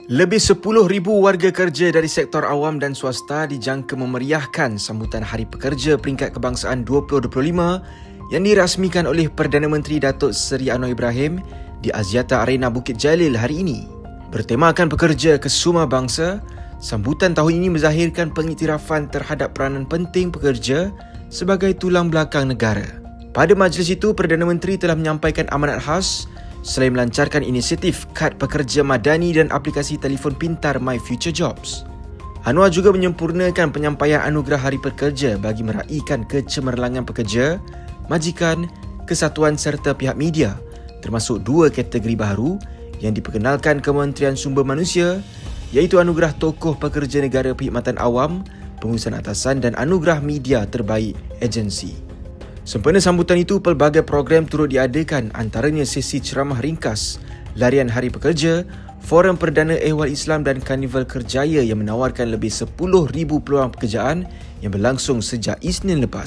Lebih 10,000 warga kerja dari sektor awam dan swasta dijangka memeriahkan sambutan Hari Pekerja Peringkat Kebangsaan 2025 yang dirasmikan oleh Perdana Menteri Datuk Seri Anwar Ibrahim di Axiata Arena Bukit Jalil hari ini. Bertemakan pekerja kesuma bangsa, sambutan tahun ini menzahirkan pengiktirafan terhadap peranan penting pekerja sebagai tulang belakang negara. Pada majlis itu, Perdana Menteri telah menyampaikan amanat khas selain melancarkan inisiatif kad pekerja madani dan aplikasi telefon pintar My Future Jobs. Anwar juga menyempurnakan penyampaian anugerah Hari Pekerja bagi meraihkan kecemerlangan pekerja, majikan, kesatuan serta pihak media, termasuk 2 kategori baru yang diperkenalkan Kementerian Sumber Manusia, iaitu Anugerah Tokoh Pekerja Negara Perkhidmatan Awam, Pengurusan Atasan dan Anugerah Media Terbaik Agensi. Sempena sambutan itu, pelbagai program turut diadakan, antaranya sesi ceramah ringkas, larian Hari Pekerja, forum perdana ehwal Islam dan Karnival Kerjaya yang menawarkan lebih 10,000 peluang pekerjaan yang berlangsung sejak Isnin lepas.